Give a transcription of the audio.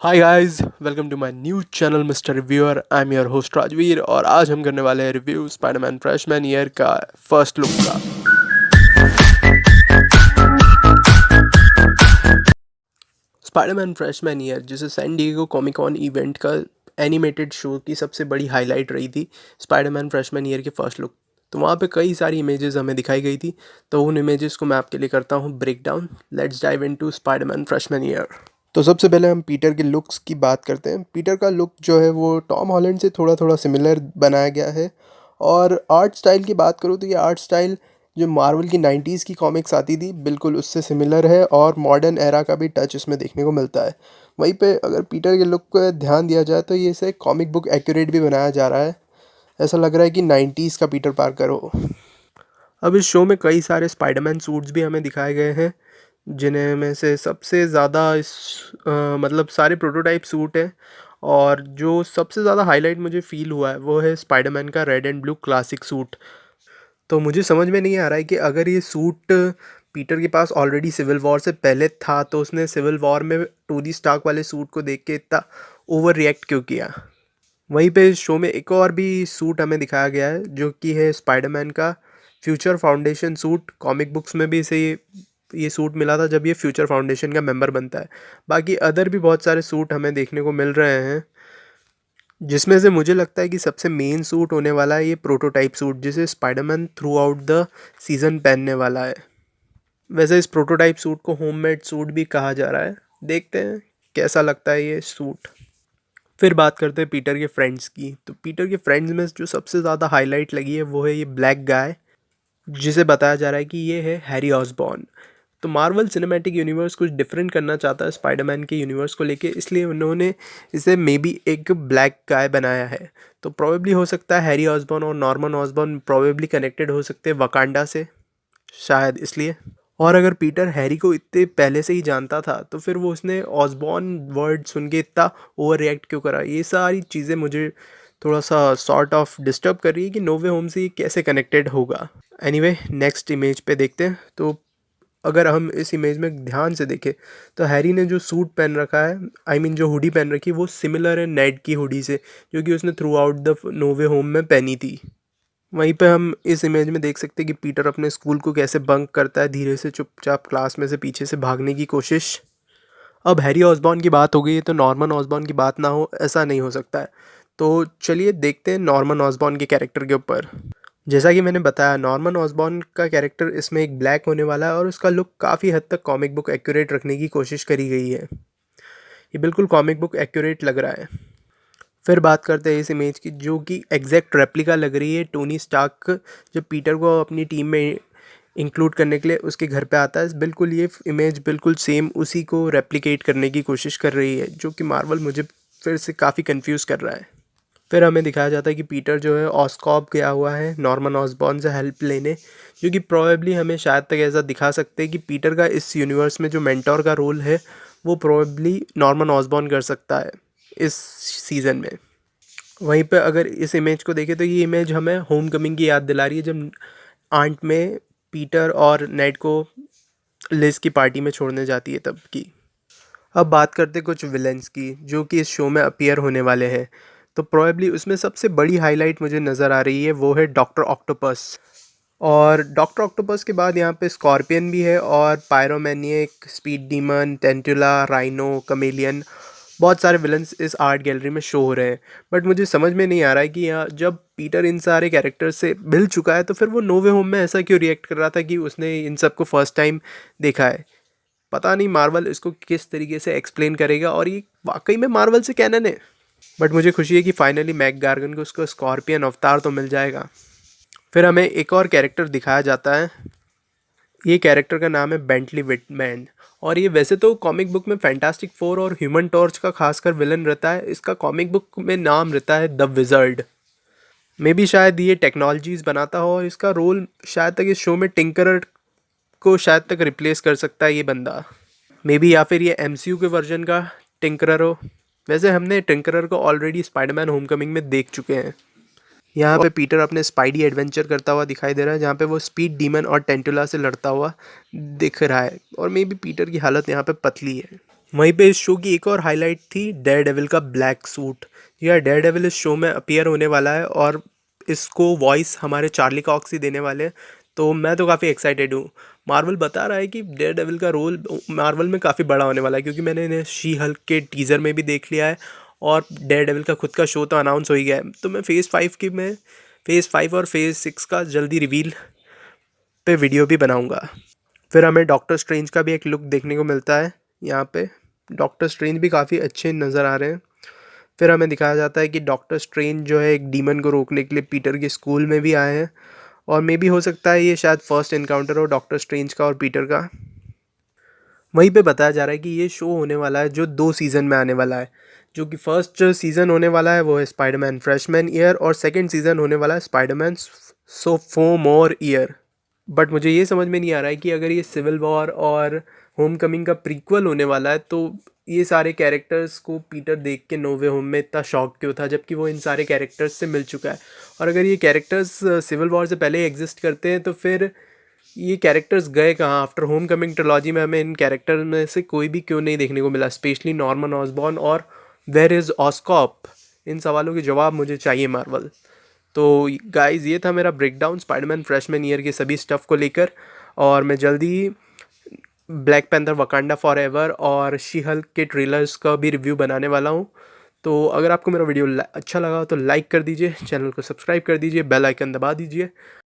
Hi guys, welcome to my new channel mister reviewer. I am your host Rajveer और आज हम करने वाले हैं रिव्यू स्पाइडरमैन फ्रेशमैन ईयर का फर्स्ट लुक का। स्पाइडरमैन फ्रेशमैन ईयर जिसे San Diego Comic Con event का एनिमेटेड शो की सबसे बड़ी हाईलाइट रही थी स्पाइडरमैन फ्रेशमैन ईयर के फर्स्ट लुक। तो वहाँ पे कई सारी इमेजेस हमें दिखाई गई थी, तो उन इमेजेस को मैं आपके लिए करता हूँ break down. Let's dive into Spiderman freshman year. तो सबसे पहले हम पीटर के लुक्स की बात करते हैं। पीटर का लुक जो है वो टॉम हॉलैंड से थोड़ा थोड़ा सिमिलर बनाया गया है। और आर्ट स्टाइल की बात करूँ तो ये आर्ट स्टाइल जो मार्वल की 90s की कॉमिक्स आती थी बिल्कुल उससे सिमिलर है और मॉडर्न एरा का भी टच इसमें देखने को मिलता है। वहीं पे अगर पीटर के लुक को ध्यान दिया जाए तो ये इसे कॉमिक बुक एक्यूरेट भी बनाया जा रहा है। ऐसा लग रहा है कि 90s का पीटर पार्कर हो। अब इस शो में कई सारे स्पाइडरमैन सूट्स भी हमें दिखाए गए हैं, जिन्हें में से सबसे ज़्यादा मतलब सारे प्रोटोटाइप सूट हैं। और जो सबसे ज़्यादा हाईलाइट मुझे फील हुआ है वो है स्पाइडरमैन का red and blue classic suit. तो मुझे समझ में नहीं आ रहा है कि अगर ये सूट पीटर के पास ऑलरेडी सिविल वॉर से पहले था तो उसने सिविल वॉर में टोनी स्टार्क वाले सूट को देख के इतना ओवर रिएक्ट क्यों किया। वहीं पे इस शो में एक और भी सूट हमें दिखाया गया है जो कि है स्पाइडरमैन का future foundation suit. Comic books में भी इसे ये सूट मिला था जब ये फ्यूचर फाउंडेशन का मेंबर बनता है। बाकी अदर भी बहुत सारे सूट हमें देखने को मिल रहे हैं, जिसमें से मुझे लगता है कि सबसे मेन सूट होने वाला है ये प्रोटोटाइप सूट जिसे Spiderman through out the season पहनने वाला है। वैसे इस प्रोटोटाइप सूट को होममेड सूट भी कहा जा रहा है। देखते हैं कैसा लगता है ये सूट। फिर बात करते हैं पीटर के फ्रेंड्स की। तो पीटर के फ्रेंड्स में जो सबसे ज़्यादा हाईलाइट लगी है वो है ये ब्लैक गाय, जिसे बताया जा रहा है कि ये है हैरी ऑसबॉर्न। तो मार्वल सिनेमैटिक यूनिवर्स कुछ डिफरेंट करना चाहता है स्पाइडरमैन के यूनिवर्स को लेके, इसलिए उन्होंने इसे मे बी एक ब्लैक गाय बनाया है। तो प्रोबेबली हो सकता है हैरी ऑसबॉर्न और नॉर्मन ऑसबॉर्न प्रोबेबली कनेक्टेड हो सकते हैं वकांडा से, शायद इसलिए। और अगर पीटर हैरी को इतने पहले से ही जानता था तो फिर वो उसने ऑसबॉर्न वर्ड सुन के इतना ओवर रिएक्ट क्यों करा। ये सारी चीज़ें मुझे थोड़ा सा सॉर्ट ऑफ डिस्टर्ब कर रही है कि नो वे होम से ये कैसे कनेक्टेड होगा। एनीवे नेक्स्ट इमेज पे देखते हैं। तो अगर हम इस इमेज में ध्यान से देखें तो हैरी ने जो सूट पहन रखा है, आई मीन जो हुडी पहन रखी है, वो सिमिलर है नेड की हुडी से जो कि उसने throughout the No Way Home में पहनी थी। वहीं पे हम इस इमेज में देख सकते हैं कि पीटर अपने स्कूल को कैसे बंक करता है, धीरे से चुपचाप क्लास में से पीछे से भागने की कोशिश। अब हैरी ऑसबॉर्न की बात हो गई है तो नॉर्मन ऑसबॉर्न की बात ना हो ऐसा नहीं हो सकता है। तो चलिए देखते हैं नॉर्मन ऑसबॉर्न के कैरेक्टर के ऊपर। जैसा कि मैंने बताया, नॉर्मन ऑसबॉर्न का कैरेक्टर इसमें एक ब्लैक होने वाला है और उसका लुक काफ़ी हद तक कॉमिक बुक एक्यूरेट रखने की कोशिश करी गई है। ये बिल्कुल कॉमिक बुक एक्यूरेट लग रहा है। फिर बात करते हैं इस इमेज की जो कि एग्जैक्ट रेप्लिका लग रही है टोनी स्टार्क जो पीटर को अपनी टीम में इंक्लूड करने के लिए उसके घर पे आता है। बिल्कुल ये इमेज बिल्कुल सेम उसी को रेप्लिकेट करने की कोशिश कर रही है, जो कि मार्वल मुझे फिर से काफ़ी कंफ्यूज कर रहा है। फिर हमें दिखाया जाता है कि पीटर जो है ऑस्कॉप गया हुआ है नॉर्मन ऑसबॉर्न से हेल्प लेने, जो कि प्रोबेबली हमें शायद तक ऐसा दिखा सकते हैं कि पीटर का इस यूनिवर्स में जो मेंटोर का रोल है वो प्रोबेबली नॉर्मन ऑसबॉर्न कर सकता है इस सीज़न में। वहीं पे अगर इस इमेज को देखें तो ये इमेज हमें होम कमिंग की याद दिला रही है, जब आंट में पीटर और नेड को लिज की पार्टी में छोड़ने जाती है तब की। अब बात करते हैं कुछ विलेंस की जो कि इस शो में अपीयर होने वाले हैं। तो प्रोबेबली उसमें सबसे बड़ी हाईलाइट मुझे नज़र आ रही है वो है डॉक्टर ऑक्टोपस। और डॉक्टर ऑक्टोपस के बाद यहाँ पे स्कॉर्पियन भी है और पायरोमैनियक, स्पीड डीमन, टेंटुला, राइनो, कमेलियन, बहुत सारे विलन्स इस आर्ट गैलरी में शो हो रहे हैं। बट मुझे समझ में नहीं आ रहा है कि यहाँ जब पीटर इन सारे कैरेक्टर्स से मिल चुका है तो फिर वो नो वे होम में ऐसा क्यों रिएक्ट कर रहा था कि उसने इन सबको फर्स्ट टाइम देखा है। पता नहीं मार्वल इसको किस तरीके से एक्सप्लेन करेगा और ये वाकई में मार्वल से कैनन है। बट मुझे खुशी है कि फाइनली मैक गार्गन को उसको स्कॉर्पियन अवतार तो मिल जाएगा। फिर हमें एक और कैरेक्टर दिखाया जाता है। ये कैरेक्टर का नाम है बेंटली विटमैन और ये वैसे तो कॉमिक बुक में फैंटास्टिक फोर और ह्यूमन टॉर्च का खासकर विलन रहता है। इसका कॉमिक बुक में नाम रहता है द विजर्ड। मे बी शायद ये टेक्नोलॉजीज बनाता हो और इसका रोल शायद तक इस शो में टिंकरर को शायद तक रिप्लेस कर सकता है ये बंदा। मे बी या फिर ये एमसीयू के वर्जन का टिंकरर हो। वैसे हमने टिंकरर को ऑलरेडी स्पाइडरमैन होमकमिंग में देख चुके हैं। यहाँ पे पीटर अपने स्पाइडी एडवेंचर करता हुआ दिखाई दे रहा है, जहाँ पे वो स्पीड डीमन और टेंटुला से लड़ता हुआ दिख रहा है और मे बी पीटर की हालत यहाँ पे पतली है। वहीं पे इस शो की एक और हाईलाइट थी डेयर डेविल का ब्लैक सूट। यह डेयर डेविल इस शो में अपीयर होने वाला है और इसको वॉइस हमारे चार्ली कॉक्स ही देने वाले हैं। तो मैं तो काफ़ी एक्साइटेड हूँ। मार्वल बता रहा है कि डेयर डेविल का रोल मार्वल में काफ़ी बड़ा होने वाला है, क्योंकि मैंने इन्हें शी हल्क के टीज़र में भी देख लिया है और डेयर डेविल का खुद का शो तो अनाउंस हो ही गया है। तो मैं फेज़ 5 और फेज़ 6 का जल्दी रिवील पे वीडियो भी बनाऊंगा। फिर हमें डॉक्टर स्ट्रेंज का भी एक लुक देखने को मिलता है यहाँ पे। डॉक्टर स्ट्रेंज भी काफ़ी अच्छे नज़र आ रहे हैं। फिर हमें दिखाया जाता है कि डॉक्टर स्ट्रेंज जो है एक डीमन को रोकने के लिए पीटर के स्कूल में भी आए हैं, और मे भी हो सकता है ये शायद फर्स्ट इनकाउंटर हो डॉक्टर स्ट्रेंज का और पीटर का। वहीं पे बताया जा रहा है कि ये शो होने वाला है जो 2 सीज़न में आने वाला है। जो कि फर्स्ट सीज़न होने वाला है वो है स्पाइडरमैन फ्रेशमैन ईयर, और सेकंड सीज़न होने वाला है स्पाइडरमैन सोफोमोर ईयर। बट मुझे ये समझ में नहीं आ रहा है कि अगर ये सिविल वॉर और होम कमिंग का प्रीक्वल होने वाला है, तो ये सारे कैरेक्टर्स को पीटर देख के नो वे होम में इतना शॉक क्यों था, जबकि वो इन सारे कैरेक्टर्स से मिल चुका है। और अगर ये कैरेक्टर्स सिविल वॉर से पहले एग्जिस्ट करते हैं, तो फिर ये कैरेक्टर्स गए कहाँ? आफ्टर होम कमिंग ट्रिलॉजी में हमें इन कैरेक्टर में से कोई भी क्यों नहीं देखने को मिला, स्पेशली नॉर्मन ऑसबॉर्न और वेयर इज़ ऑस्कॉप? इन सवालों के जवाब मुझे चाहिए मार्वल। तो गाइज़, ये था मेरा ब्रेकडाउन स्पाइडरमैन फ्रेशमैन ईयर के सभी स्टफ़ को लेकर, और मैं जल्दी ही ब्लैक पैंथर वकांडा फॉर एवर और शी हल्क के ट्रेलर्स का भी रिव्यू बनाने वाला हूँ। तो अगर आपको मेरा वीडियो अच्छा लगा तो लाइक कर दीजिए, चैनल को सब्सक्राइब कर दीजिए, बेल आइकन दबा दीजिए।